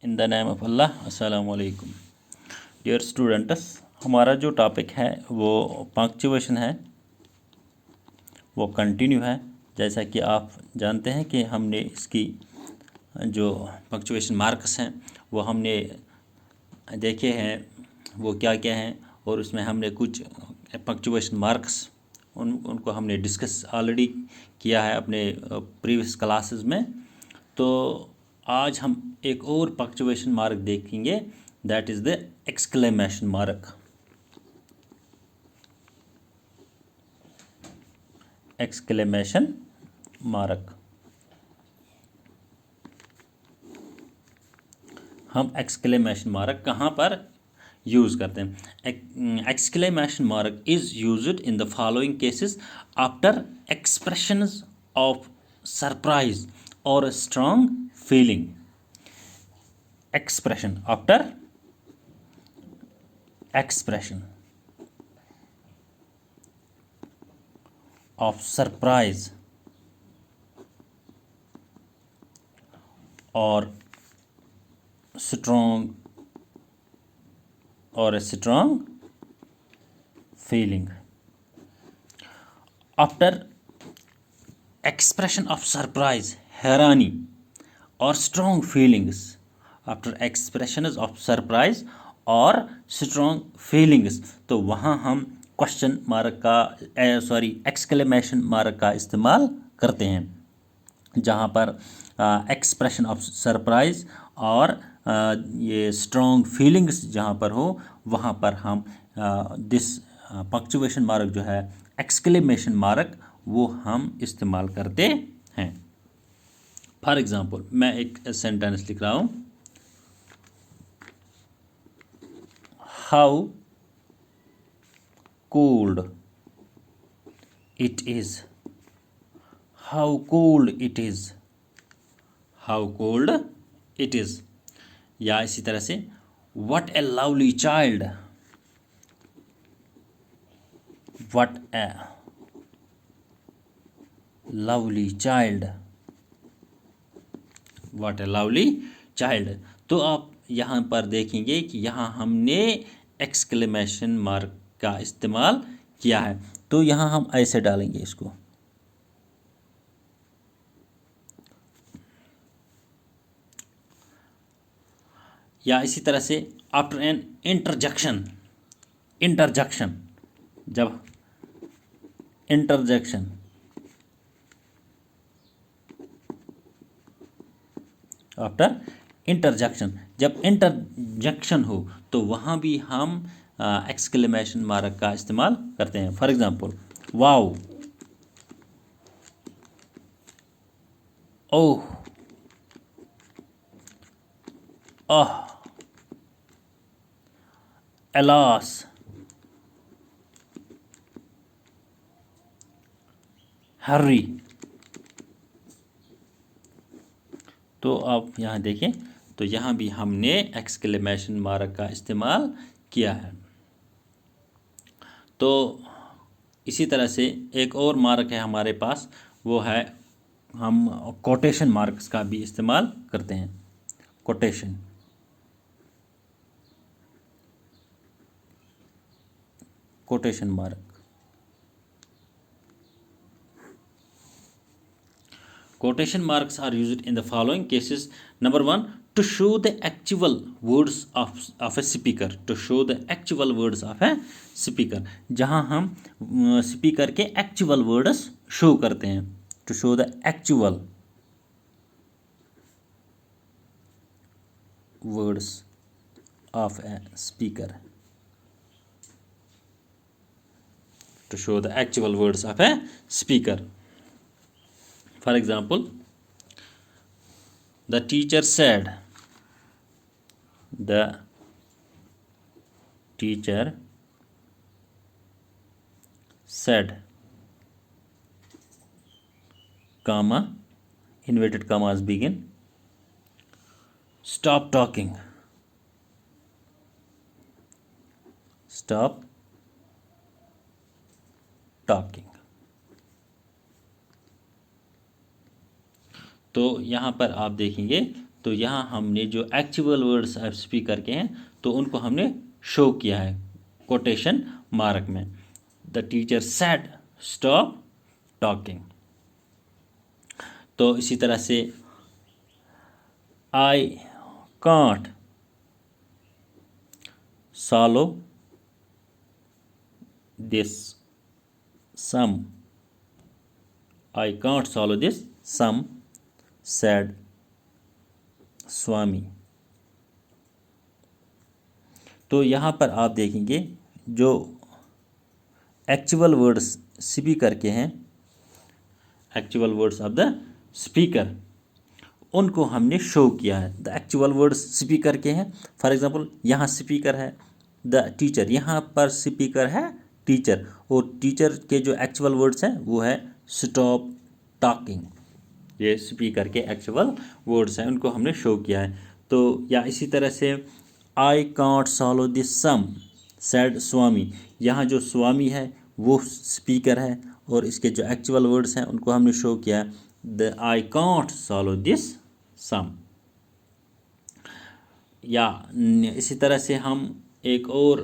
In the name of अल्लाह। अस्सलाम वालेकुम dear students, हमारा जो टॉपिक है वो पंक्चुएशन है, वो कंटिन्यू है। जैसा कि आप जानते हैं कि हमने इसकी जो पंक्चुएशन मार्क्स हैं वो हमने देखे हैं, वो क्या क्या हैं, और उसमें हमने कुछ पंक्चुएशन मार्क्स उनको हमने डिस्कस ऑलरेडी किया है अपने प्रीवियस क्लासेस में। तो आज हम एक और पंक्चुएशन मार्क देखेंगे, that is the exclamation mark. Exclamation mark हम एक्सक्लेमेशन मार्क कहाँ पर यूज़ करते हैं? Exclamation mark is used in the following cases after expressions of surprise और strong feeling. Expression after expression of surprise or strong feeling. After expression of surprise, हैरानी और strong feelings, after expressions of surprise और strong feelings, तो वहाँ हम question mark का exclamation mark का इस्तेमाल करते हैं, जहाँ पर एक्सप्रेशन ऑफ सरप्राइज और ये स्ट्रॉन्ग फीलिंग्स जहाँ पर हो, वहाँ पर हम दिस पंक्चुएशन मार्क जो है एक्सक्लेमेशन मार्क वो हम इस्तेमाल करते हैं। फॉर एग्ज़ाम्पल मैं एक सेंटेंस लिख रहा हूँ, How cold it is. How cold it is. How cold it is. या इसी तरह से What a lovely child. What a lovely child. What a lovely child. तो आप यहाँ पर देखेंगे कि यहाँ हमने एक्सक्लेमेशन मार्क का इस्तेमाल किया है। तो यहाँ हम ऐसे डालेंगे इसको, या इसी तरह से आफ्टर एन इंटरजेक्शन, जब इंटरजेक्शन आफ्टर इंटरजेक्शन, जब इंटरजेक्शन हो तो वहाँ भी हम एक्सक्लेमेशन मार्क का इस्तेमाल करते हैं। For example wow, oh, ah, alas, hurry. तो आप यहाँ देखें, तो यहाँ भी हमने एक्सक्लेमेशन मार्क का इस्तेमाल किया है। तो इसी तरह से एक और मार्क है हमारे पास, वो है हम कोटेशन मार्क्स का भी इस्तेमाल करते हैं। Quotation mark, quotation marks are used in the following cases. Number 1, to show the actual words of a speaker. To show the actual words of a speaker, जहाँ हम स्पीकर के एक्चुअल वर्ड्स शो करते हैं। To show the actual words of a speaker. To show the actual words of a speaker. For example, the teacher said. The teacher said, comma, inverted commas begin. Stop talking. Stop talking. तो यहाँ पर आप देखेंगे तो यहाँ हमने जो actual words speaker के हैं तो उनको हमने शो किया है कोटेशन मार्क में। The teacher said stop talking. तो इसी तरह से I can't solve this sum, I can't solve this sum said Swami. तो यहाँ पर आप देखेंगे जो एक्चुअल वर्ड्स स्पीकर के हैं, actual words of the speaker, उनको हमने शो किया है। द एक्चुअल वर्ड्स स्पीकर के हैं। फॉर एग्जांपल यहाँ स्पीकर है द टीचर, यहाँ पर स्पीकर है टीचर, और टीचर के जो एक्चुअल वर्ड्स हैं वो है स्टॉप टॉकिंग। ये स्पीकर के एक्चुअल वर्ड्स हैं, उनको हमने शो किया है। तो या इसी तरह से I can't solve this sum said Swami, यहाँ जो स्वामी है वो स्पीकर है और इसके जो एक्चुअल वर्ड्स हैं उनको हमने शो किया है the I can't solve this sum. या इसी तरह से हम एक और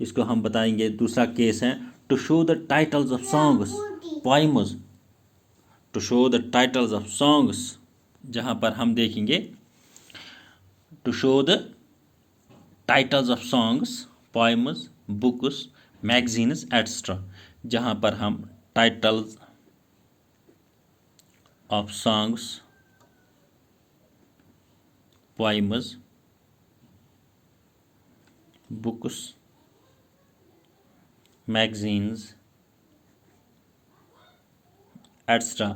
इसको हम बताएंगे, दूसरा केस है to show the titles of songs poems, to show the titles of songs, जहाँ पर हम देखेंगे to show the titles of songs poems books magazines etcetera, जहाँ पर हम titles of songs poems books magazines etcetera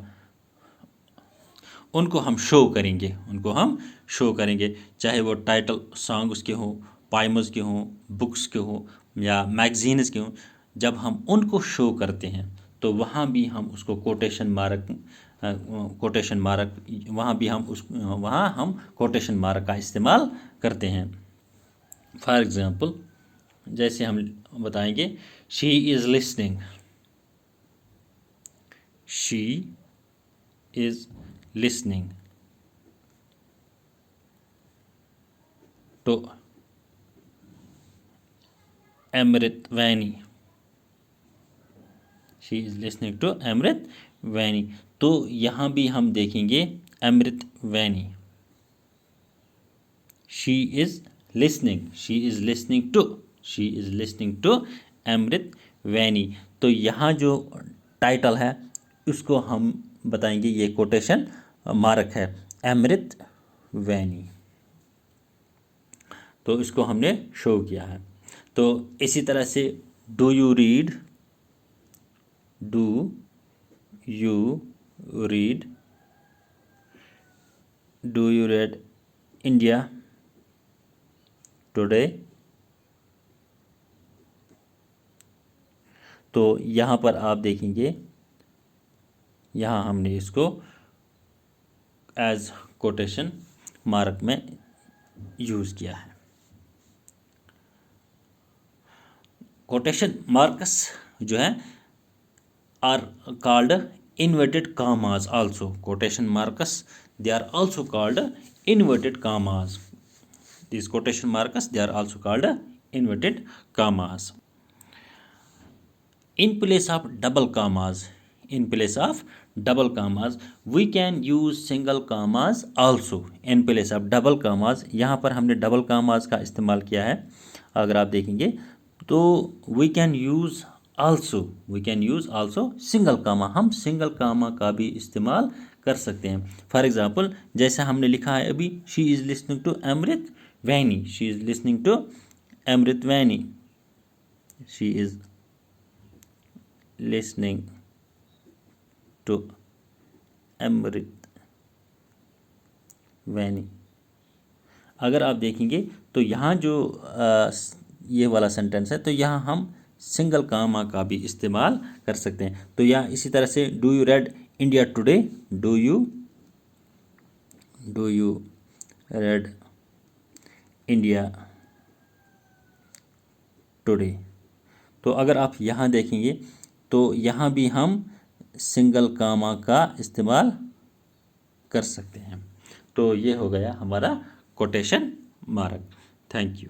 उनको हम शो करेंगे, उनको हम शो करेंगे, चाहे वो टाइटल सॉन्ग्स के हों, पोइम्स के हों, बुक्स के हों या मैगजीन्स के हों। जब हम उनको शो करते हैं तो वहाँ भी हम उसको कोटेशन मार्क वहाँ भी हम कोटेशन मार्क का इस्तेमाल करते हैं। फॉर एग्ज़ाम्पल जैसे हम बताएंगे she is listening, she is listening to Amrit Vani, she is listening to Amrit Vani. तो यहाँ भी हम देखेंगे Amrit Vani, she is listening, she is listening to, she is listening to Amrit Vani. तो यहाँ जो टाइटल है उसको हम बताएंगे ये कोटेशन मार्क है अमृत वैनी, तो इसको हमने शो किया है। तो इसी तरह से do you read, do you read, do you read India Today. तो यहाँ पर आप देखेंगे यहाँ हमने इसको एज कोटेशन मार्क में यूज़ किया है। कोटेशन मार्क्स जो है are called inverted commas also, quotation marks they are also called inverted commas, these quotation marks they are also called inverted commas. In place of double commas, in place of double commas we can use single commas also. in place of double commas यहाँ पर हमने double commas का इस्तेमाल किया है। अगर आप देखेंगे तो we can use also single comma, हम सिंगल कामा का भी इस्तेमाल कर सकते हैं। फॉर एग्जाम्पल जैसा हमने लिखा है अभी she is listening to Amrit Vani, she is listening to Amrit Vani, she is listening to Amrit Vani. अगर आप देखेंगे तो यहाँ जो ये वाला सेंटेंस है तो यहाँ हम सिंगल कामा का भी इस्तेमाल कर सकते हैं। तो यहाँ इसी तरह से do you read India today, do you read India Today. तो अगर आप यहाँ देखेंगे तो यहाँ भी हम सिंगल कामा का इस्तेमाल कर सकते हैं। तो ये हो गया हमारा कोटेशन मार्क। Thank you.